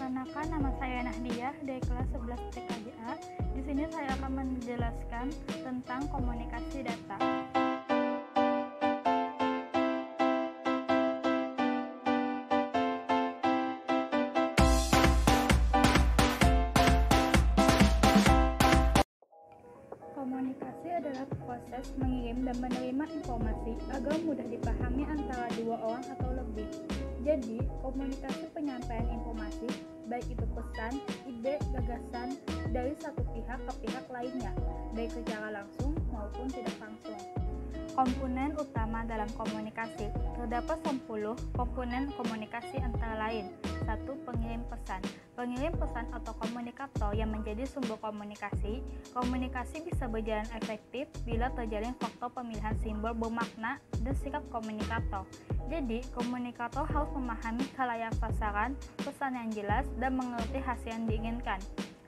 Perkenalkan, nama saya Nahdiah dari kelas 11 TKJA. Di sini saya akan menjelaskan tentang komunikasi data. Komunikasi adalah proses mengirim dan menerima informasi agar mudah dipahami antara dua orang atau lebih. Jadi, komunikasi penyampaian informasi, baik itu pesan, ide, gagasan, dari satu pihak ke pihak lainnya, baik secara langsung maupun tidak langsung. Komponen utama dalam komunikasi. Terdapat 10 komponen komunikasi antara lain. 1. Pengirim pesan. Pengirim pesan atau komunikator yang menjadi sumber komunikasi. Komunikasi bisa berjalan efektif bila terjalin faktor pemilihan simbol bermakna dan sikap komunikator. Jadi, komunikator harus memahami khalayak sasaran, pesan yang jelas, dan mengerti hasil yang diinginkan.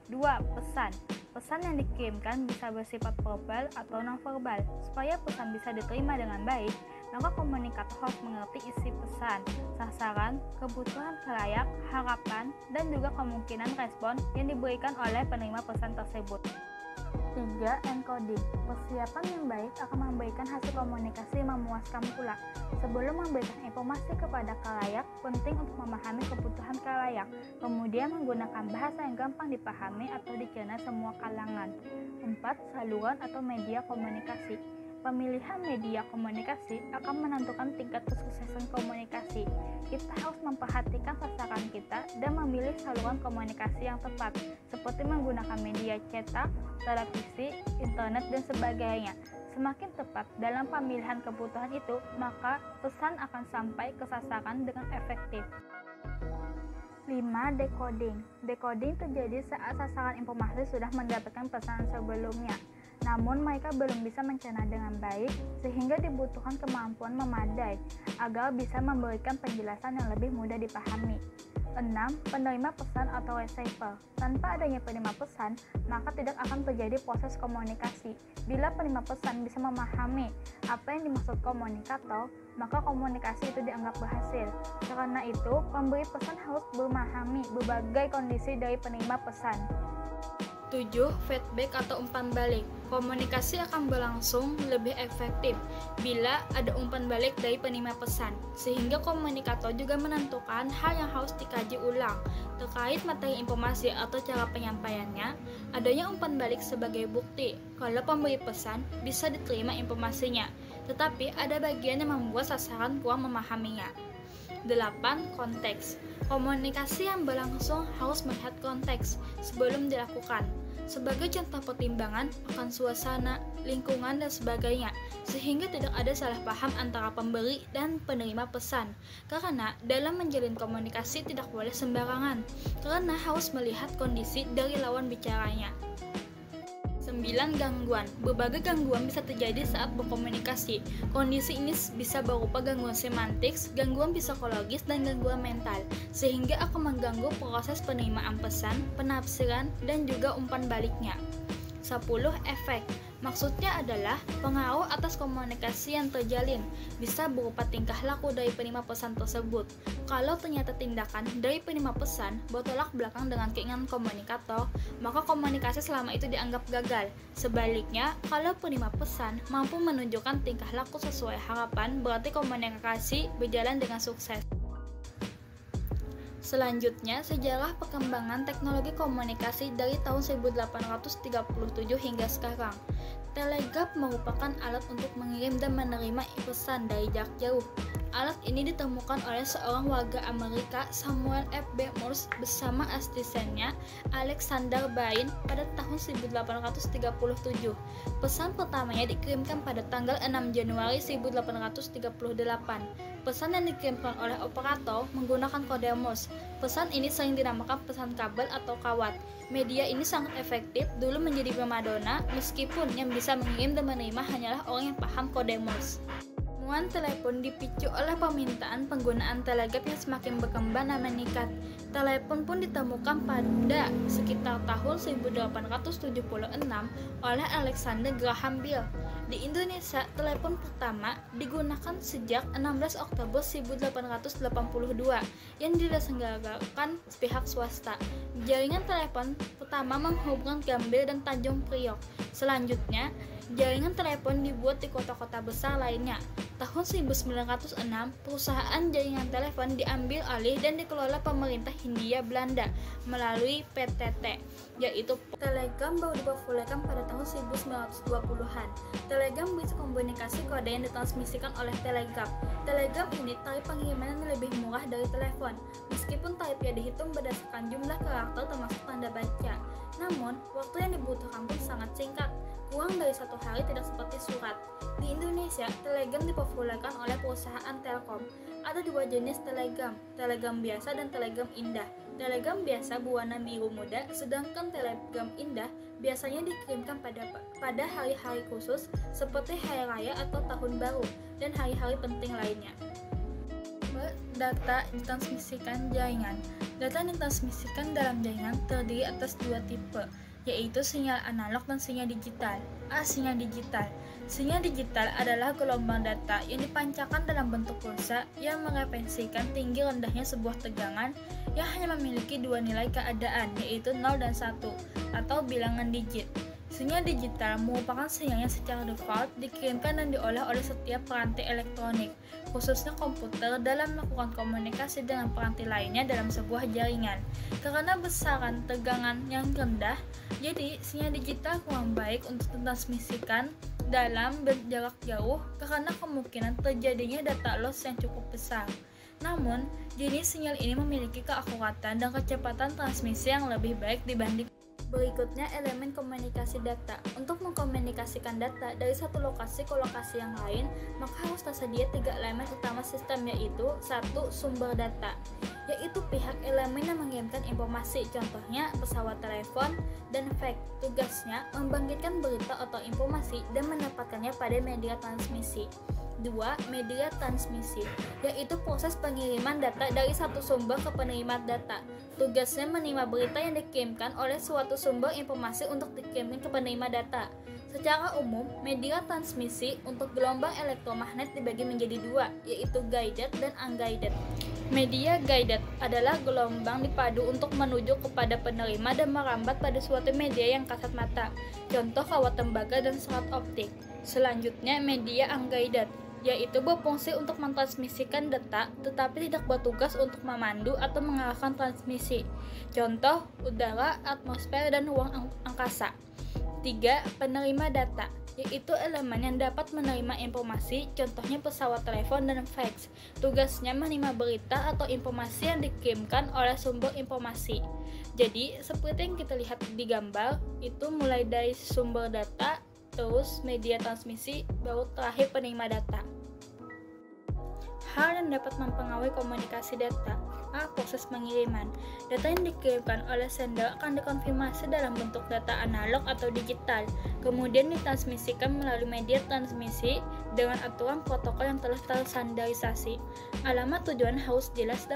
2. Pesan. Pesan yang dikirimkan bisa bersifat verbal atau non-verbal. Supaya pesan bisa diterima dengan baik, maka komunikator harus mengerti isi pesan, sasaran, kebutuhan khalayak, harapan, dan juga kemungkinan respon yang diberikan oleh penerima pesan tersebut. 3. Encoding. Persiapan yang baik akan memberikan hasil komunikasi yang memuaskan pula. Sebelum memberikan informasi kepada khalayak, penting untuk memahami kebutuhan khalayak, kemudian menggunakan bahasa yang gampang dipahami atau dicerna semua kalangan. 4. Saluran atau media komunikasi. Pemilihan media komunikasi akan menentukan tingkat kesuksesan komunikasi. Kita harus memperhatikan sasaran kita dan memilih saluran komunikasi yang tepat, seperti menggunakan media cetak, televisi, internet, dan sebagainya. Semakin tepat dalam pemilihan kebutuhan itu, maka pesan akan sampai ke sasaran dengan efektif. 5. Decoding. Decoding terjadi saat sasaran informasi sudah mendapatkan pesan sebelumnya, namun mereka belum bisa mencerna dengan baik, sehingga dibutuhkan kemampuan memadai agar bisa memberikan penjelasan yang lebih mudah dipahami. 6. Penerima pesan atau receiver. Tanpa adanya penerima pesan, maka tidak akan terjadi proses komunikasi. Bila penerima pesan bisa memahami apa yang dimaksud komunikator, maka komunikasi itu dianggap berhasil. Karena itu, pemberi pesan harus memahami berbagai kondisi dari penerima pesan. 7. Feedback atau umpan balik. Komunikasi akan berlangsung lebih efektif bila ada umpan balik dari penerima pesan, sehingga komunikator juga menentukan hal yang harus dikaji ulang terkait materi informasi atau cara penyampaiannya. Adanya umpan balik sebagai bukti kalau pemberi pesan bisa diterima informasinya, tetapi ada bagian yang membuat sasaran kurang memahaminya. 8. Konteks. Komunikasi yang berlangsung harus melihat konteks sebelum dilakukan, sebagai contoh pertimbangan akan suasana, lingkungan, dan sebagainya, sehingga tidak ada salah paham antara pemberi dan penerima pesan. Karena dalam menjalin komunikasi tidak boleh sembarangan, karena harus melihat kondisi dari lawan bicaranya. 9. Gangguan. Berbagai gangguan bisa terjadi saat berkomunikasi. Kondisi ini bisa berupa gangguan semantik, gangguan psikologis, dan gangguan mental, sehingga akan mengganggu proses penerimaan pesan, penafsiran, dan juga umpan baliknya. 10. Efek. Maksudnya adalah pengaruh atas komunikasi yang terjalin, bisa berupa tingkah laku dari penerima pesan tersebut. Kalau ternyata tindakan dari penerima pesan bertolak belakang dengan keinginan komunikator, maka komunikasi selama itu dianggap gagal. Sebaliknya, kalau penerima pesan mampu menunjukkan tingkah laku sesuai harapan, berarti komunikasi berjalan dengan sukses. Selanjutnya, sejarah perkembangan teknologi komunikasi dari tahun 1837 hingga sekarang. Telegraf merupakan alat untuk mengirim dan menerima pesan dari jarak jauh. Alat ini ditemukan oleh seorang warga Amerika, Samuel F. B. Morse, bersama asistennya Alexander Bain pada tahun 1837. Pesan pertamanya dikirimkan pada tanggal 6 Januari 1838. Pesan yang dikirimkan oleh operator menggunakan kode Morse. Pesan ini sering dinamakan pesan kabel atau kawat. Media ini sangat efektif dulu menjadi primadona, meskipun yang bisa mengirim dan menerima hanyalah orang yang paham kode Morse. Penggunaan telepon dipicu oleh permintaan penggunaan telegraf yang semakin berkembang dan meningkat. Telepon pun ditemukan pada sekitar tahun 1876 oleh Alexander Graham Bell. Di Indonesia, telepon pertama digunakan sejak 16 Oktober 1882 yang diselenggarakan pihak swasta. Jaringan telepon pertama menghubungkan Gambir dan Tanjung Priok. Selanjutnya, jaringan telepon dibuat di kota-kota besar lainnya. Tahun 1906, perusahaan jaringan telepon diambil alih dan dikelola pemerintah Hindia Belanda melalui PTT, yaitu telegram baru dipopulerkan pada tahun 1920-an. Telegram berisi komunikasi kode yang ditransmisikan oleh telegraf. Telegram ini tarif pengirimannya lebih murah dari telepon, meskipun tarifnya dihitung berdasarkan jumlah karakter termasuk tanda baca. Namun, waktu yang dibutuhkan pun sangat singkat, kurang dari 1 hari, tidak seperti surat. Di Indonesia, telegram dipopulerkan oleh perusahaan Telkom. Ada 2 jenis telegram, telegram biasa dan telegram indah. Telegram biasa berwarna biru muda, sedangkan telegram indah biasanya dikirimkan pada hari-hari khusus seperti hari raya atau tahun baru dan hari-hari penting lainnya. Data ditransmisikan jaringan. Data yang ditransmisikan dalam jaringan terdiri atas 2 tipe, yaitu sinyal analog dan sinyal digital. Sinyal digital. Sinyal digital adalah gelombang data yang dipancarkan dalam bentuk pulsa yang merepresentasikan tinggi rendahnya sebuah tegangan yang hanya memiliki 2 nilai keadaan, yaitu 0 dan 1, atau bilangan digit. Sinyal digital merupakan sinyal yang secara default dikirimkan dan diolah oleh setiap peranti elektronik, khususnya komputer, dalam melakukan komunikasi dengan peranti lainnya dalam sebuah jaringan. Karena besaran tegangan yang rendah, jadi sinyal digital kurang baik untuk ditransmisikan dalam jarak jauh karena kemungkinan terjadinya data loss yang cukup besar. Namun, jenis sinyal ini memiliki keakuratan dan kecepatan transmisi yang lebih baik dibanding. Berikutnya, elemen komunikasi data. Untuk mengkomunikasikan data dari satu lokasi ke lokasi yang lain, maka harus tersedia 3 elemen utama sistem, yaitu 1. Sumber data, yaitu pihak elemen yang mengirimkan informasi, contohnya pesawat telepon, dan fax. Tugasnya membangkitkan berita atau informasi dan mendapatkannya pada media transmisi. 2. Media transmisi, yaitu proses pengiriman data dari satu sumber ke penerima data. Tugasnya menerima berita yang dikirimkan oleh suatu sumber informasi untuk dikirimkan ke penerima data. Secara umum, media transmisi untuk gelombang elektromagnet dibagi menjadi 2, yaitu guided dan unguided. Media guided adalah gelombang dipadu untuk menuju kepada penerima dan merambat pada suatu media yang kasat mata, contoh kawat tembaga dan serat optik. Selanjutnya, media unguided, yaitu berfungsi untuk mentransmisikan data tetapi tidak bertugas untuk memandu atau mengarahkan transmisi, contoh udara, atmosfer, dan ruang angkasa. 3. Penerima data, yaitu elemen yang dapat menerima informasi, contohnya pesawat telepon dan fax. Tugasnya menerima berita atau informasi yang dikirimkan oleh sumber informasi. Jadi, seperti yang kita lihat di gambar, itu mulai dari sumber data, terus media transmisi, baru terakhir penerima data. Hal yang dapat mempengaruhi komunikasi data. Proses pengiriman. Data yang dikirimkan oleh sender akan dikonfirmasi dalam bentuk data analog atau digital, kemudian ditransmisikan melalui media transmisi dengan aturan protokol yang telah terstandarisasi. Alamat tujuan harus jelas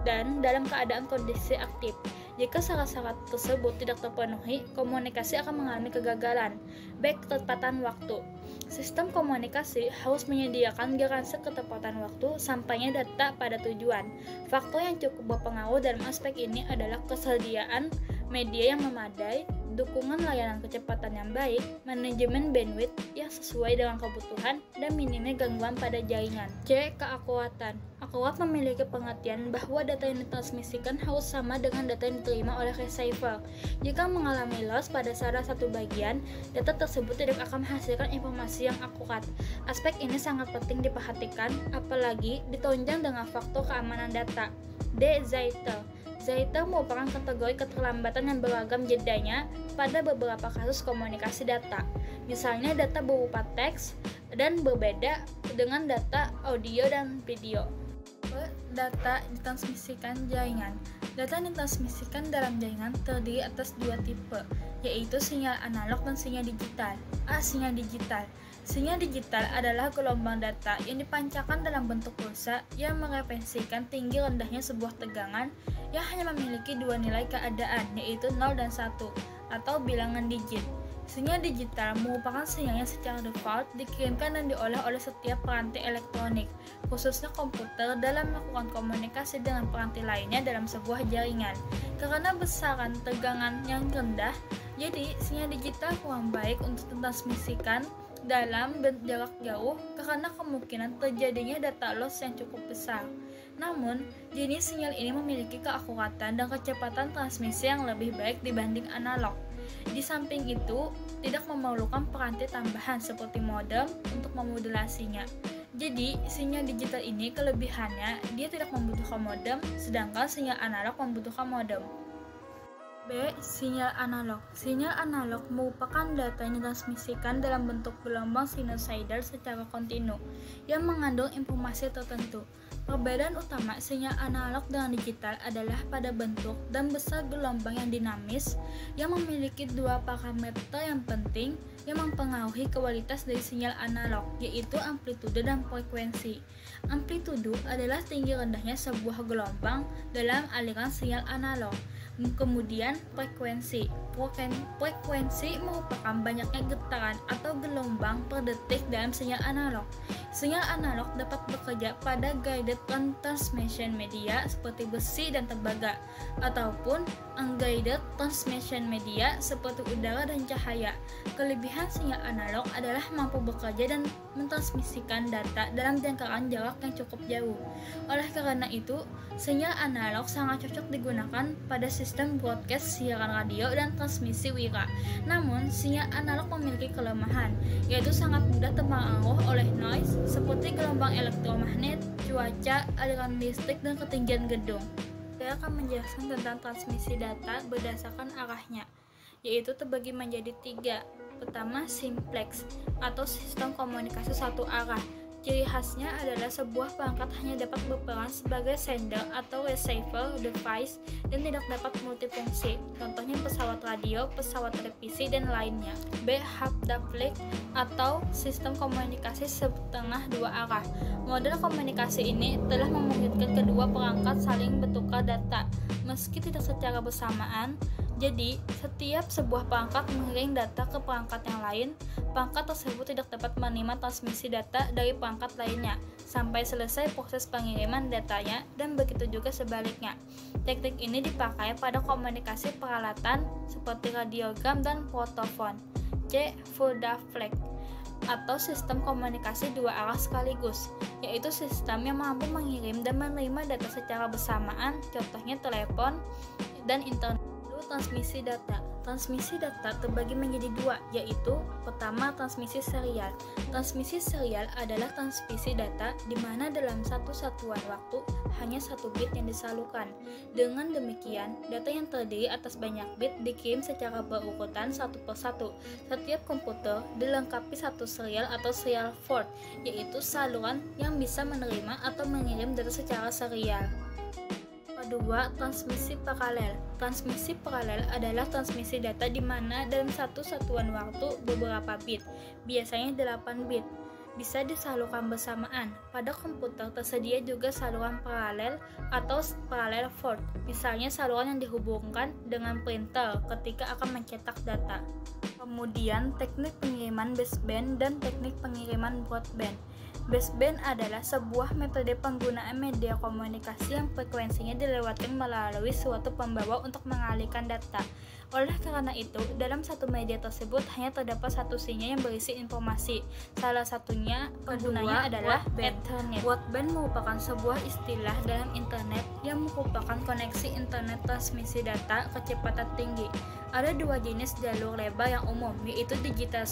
dan dalam keadaan kondisi aktif. Jika syarat-syarat tersebut tidak terpenuhi, komunikasi akan mengalami kegagalan. Baik ketepatan waktu. Sistem komunikasi harus menyediakan garansi ketepatan waktu sampainya data pada tujuan. Faktor yang cukup berpengaruh dalam aspek ini adalah kesediaan media yang memadai, dukungan layanan kecepatan yang baik, manajemen bandwidth yang sesuai dengan kebutuhan, dan minimnya gangguan pada jaringan. C. Keakuratan. Akurat memiliki pengertian bahwa data yang ditransmisikan harus sama dengan data yang diterima oleh receiver. Jika mengalami loss pada salah satu bagian, data tersebut tidak akan menghasilkan informasi yang akurat. Aspek ini sangat penting diperhatikan, apalagi ditunjang dengan faktor keamanan data. D. Jitter. Jitter merupakan kategori keterlambatan yang beragam jedanya pada beberapa kasus komunikasi data. Misalnya data berupa teks dan berbeda dengan data audio dan video. Data ditransmisikan jaringan. Data yang ditransmisikan dalam jaringan terdiri atas 2 tipe, yaitu sinyal analog dan sinyal digital. Sinyal digital. Sinyal digital adalah gelombang data yang dipancarkan dalam bentuk pulsa yang merepresentasikan tinggi rendahnya sebuah tegangan yang hanya memiliki dua nilai keadaan, yaitu 0 dan 1, atau bilangan digit. Sinyal digital merupakan sinyal yang secara default dikirimkan dan diolah oleh setiap peranti elektronik, khususnya komputer, dalam melakukan komunikasi dengan peranti lainnya dalam sebuah jaringan. Karena besaran tegangan yang rendah, jadi sinyal digital kurang baik untuk ditransmisikan dalam jarak jauh karena kemungkinan terjadinya data loss yang cukup besar. Namun, jenis sinyal ini memiliki keakuratan dan kecepatan transmisi yang lebih baik dibanding analog. Di samping itu, tidak memerlukan peranti tambahan seperti modem untuk memodulasinya. Jadi, sinyal digital ini kelebihannya dia tidak membutuhkan modem, sedangkan sinyal analog membutuhkan modem. B. Sinyal analog. Sinyal analog merupakan data yang ditransmisikan dalam bentuk gelombang sinusoidal secara kontinu yang mengandung informasi tertentu. Perbedaan utama sinyal analog dengan digital adalah pada bentuk dan besar gelombang yang dinamis yang memiliki dua parameter yang penting yang mempengaruhi kualitas dari sinyal analog, yaitu amplitudo dan frekuensi. Amplitudo adalah tinggi rendahnya sebuah gelombang dalam aliran sinyal analog. Kemudian frekuensi merupakan banyaknya getaran atau gelombang per detik dalam sinyal analog. Sinyal analog dapat bekerja pada guided transmission media seperti besi dan tembaga, ataupun unguided transmission media seperti udara dan cahaya. Kelebihan sinyal analog adalah mampu bekerja dan mentransmisikan data dalam jangkauan jarak yang cukup jauh. Oleh karena itu, sinyal analog sangat cocok digunakan pada sistem broadcast siaran radio dan transmisi wira. Namun, sinyal analog memiliki kelemahan, yaitu sangat mudah terpengaruh oleh noise seperti gelombang elektromagnet, cuaca, aliran listrik, dan ketinggian gedung. Saya akan menjelaskan tentang transmisi data berdasarkan arahnya, yaitu terbagi menjadi 3. Pertama, simplex atau sistem komunikasi satu arah. Ciri khasnya adalah sebuah perangkat hanya dapat berperan sebagai sender atau receiver device dan tidak dapat multifungsi. Contohnya pesawat radio, pesawat televisi, dan lainnya. B. Half-duplex atau sistem komunikasi setengah dua arah. Model komunikasi ini telah memungkinkan kedua perangkat saling bertukar data, meski tidak secara bersamaan. Jadi, setiap sebuah perangkat mengirim data ke perangkat yang lain, perangkat tersebut tidak dapat menerima transmisi data dari perangkat lainnya sampai selesai proses pengiriman datanya, dan begitu juga sebaliknya. Teknik ini dipakai pada komunikasi peralatan seperti radiogram dan protofon. C. Full duplex atau sistem komunikasi dua arah sekaligus, yaitu sistem yang mampu mengirim dan menerima data secara bersamaan, contohnya telepon dan internet. Transmisi data. Transmisi data terbagi menjadi 2, yaitu pertama, transmisi serial. Transmisi serial adalah transmisi data di mana dalam satu satuan waktu hanya satu bit yang disalurkan. Dengan demikian, data yang terdiri atas banyak bit dikirim secara berurutan satu persatu. Setiap komputer dilengkapi satu serial atau serial port, yaitu saluran yang bisa menerima atau mengirim data secara serial. Kedua, transmisi paralel. Transmisi paralel adalah transmisi data di mana dalam satu satuan waktu beberapa bit, biasanya 8 bit, bisa disalurkan bersamaan. Pada komputer tersedia juga saluran paralel atau parallel port, misalnya saluran yang dihubungkan dengan printer ketika akan mencetak data. Kemudian, teknik pengiriman baseband dan teknik pengiriman broadband. Baseband adalah sebuah metode penggunaan media komunikasi yang frekuensinya dilewati melalui suatu pembawa untuk mengalihkan data. Oleh karena itu, dalam satu media tersebut hanya terdapat satu sinyal yang berisi informasi. Salah satunya penggunanya adalah Ethernet. Broadband merupakan sebuah istilah dalam internet yang merupakan koneksi internet transmisi data kecepatan tinggi. Ada dua jenis jalur lebar yang umum, yaitu digital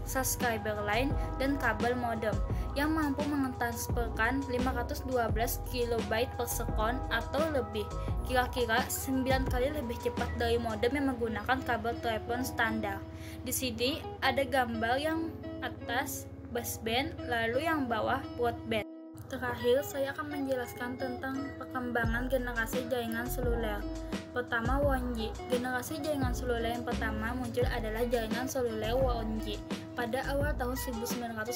subscriber line dan kabel modem, yang mampu mentransferkan 512 KB per sekon atau lebih, kira-kira 9 kali lebih cepat dari modem yang menggunakan kabel telepon standar. Di sini ada gambar yang atas baseband, lalu yang bawah broadband. Terakhir, saya akan menjelaskan tentang perkembangan generasi jaringan seluler. Pertama, 1G. Generasi jaringan seluler yang pertama muncul adalah jaringan seluler 1G. pada awal tahun 1980.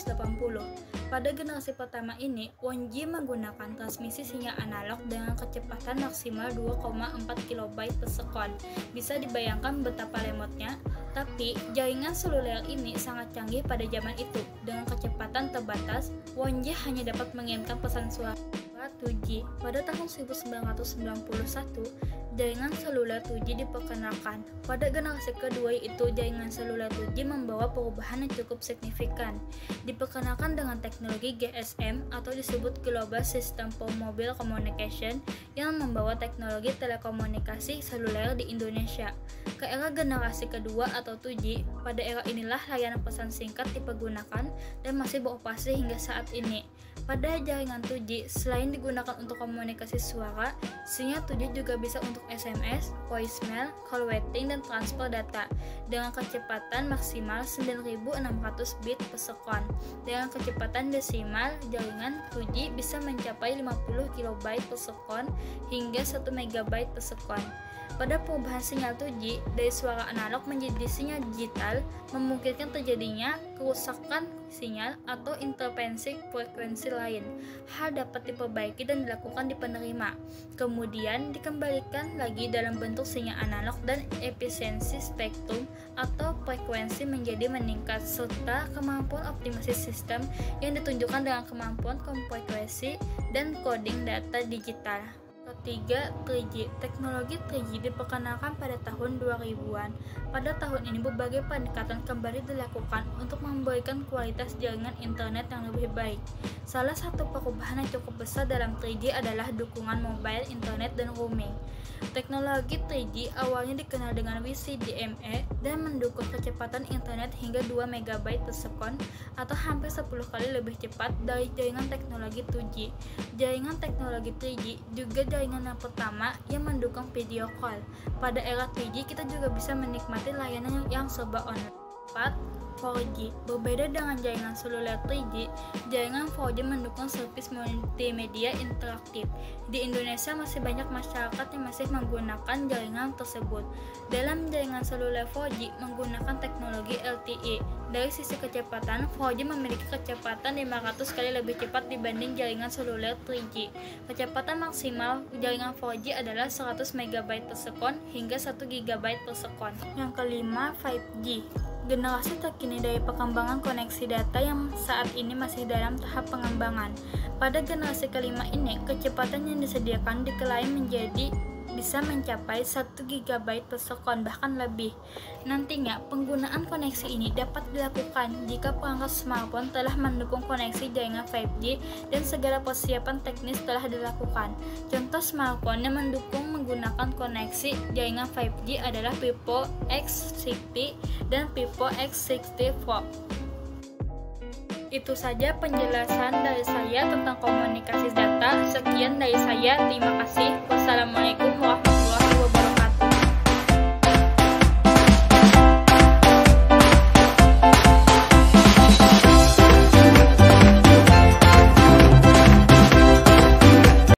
Pada generasi pertama ini, 1G menggunakan transmisi sinyal analog dengan kecepatan maksimal 2,4 KB per sekon. Bisa dibayangkan betapa lemotnya, tapi jaringan seluler ini sangat canggih pada zaman itu. Dengan kecepatan terbatas, 1G hanya dapat mengirimkan pesan suara 2G. Pada tahun 1991, jaringan seluler 2G diperkenalkan. Pada generasi kedua itu, jaringan seluler 2G membawa perubahan yang cukup signifikan. Diperkenalkan dengan teknologi GSM atau disebut Global System for Mobile Communication yang membawa teknologi telekomunikasi seluler di Indonesia. Ke era generasi kedua atau 2G, pada era inilah layanan pesan singkat dipergunakan dan masih beroperasi hingga saat ini. Pada jaringan 2G, selain digunakan untuk komunikasi suara, sinyal 2G juga bisa untuk SMS, voicemail, call waiting, dan transfer data dengan kecepatan maksimal 9600 bit per sekon. Dengan kecepatan desimal, jaringan 2G bisa mencapai 50 KB per sekon hingga 1 MB per sekon. Pada perubahan sinyal 2G dari suara analog menjadi sinyal digital memungkinkan terjadinya kerusakan sinyal atau interferensi frekuensi lain. Hal dapat diperbaiki dan dilakukan di penerima, kemudian dikembalikan lagi dalam bentuk sinyal analog dan efisiensi spektrum atau frekuensi menjadi meningkat serta kemampuan optimasi sistem yang ditunjukkan dengan kemampuan kompresi dan coding data digital. Ketiga, 3G. Teknologi 3G diperkenalkan pada tahun 2000-an. Pada tahun ini berbagai pendekatan kembali dilakukan untuk memberikan kualitas jaringan internet yang lebih baik. Salah satu perubahan yang cukup besar dalam 3G adalah dukungan mobile internet dan roaming. Teknologi 3G awalnya dikenal dengan WCDMA dan mendukung kecepatan internet hingga 2 MB per sekon atau hampir 10 kali lebih cepat dari jaringan teknologi 2G. Jaringan teknologi 3G juga jaringan yang pertama yang mendukung video call. Pada era 3G kita juga bisa menikmati layanan yang serba online. 4G. Berbeda dengan jaringan seluler 3G, jaringan 4G mendukung servis multimedia interaktif. Di Indonesia masih banyak masyarakat yang masih menggunakan jaringan tersebut. Dalam jaringan seluler 4G menggunakan teknologi LTE. Dari sisi kecepatan, 4G memiliki kecepatan 500 kali lebih cepat dibanding jaringan seluler 3G. Kecepatan maksimal jaringan 4G adalah 100 MB per sekon hingga 1 GB per sekon. Yang kelima, 5G. Generasi terkini dari perkembangan koneksi data yang saat ini masih dalam tahap pengembangan. Pada generasi kelima ini, kecepatan yang disediakan diklaim menjadi bisa mencapai 1 GB per sekon bahkan lebih. Nantinya, penggunaan koneksi ini dapat dilakukan jika perangkat smartphone telah mendukung koneksi jaringan 5G dan segala persiapan teknis telah dilakukan. Contoh smartphone yang mendukung menggunakan koneksi jaringan 5G adalah Vivo X60 dan Vivo X64. Itu saja penjelasan dari saya tentang komunikasi data. Sekian dari saya, terima kasih. Wassalamualaikum.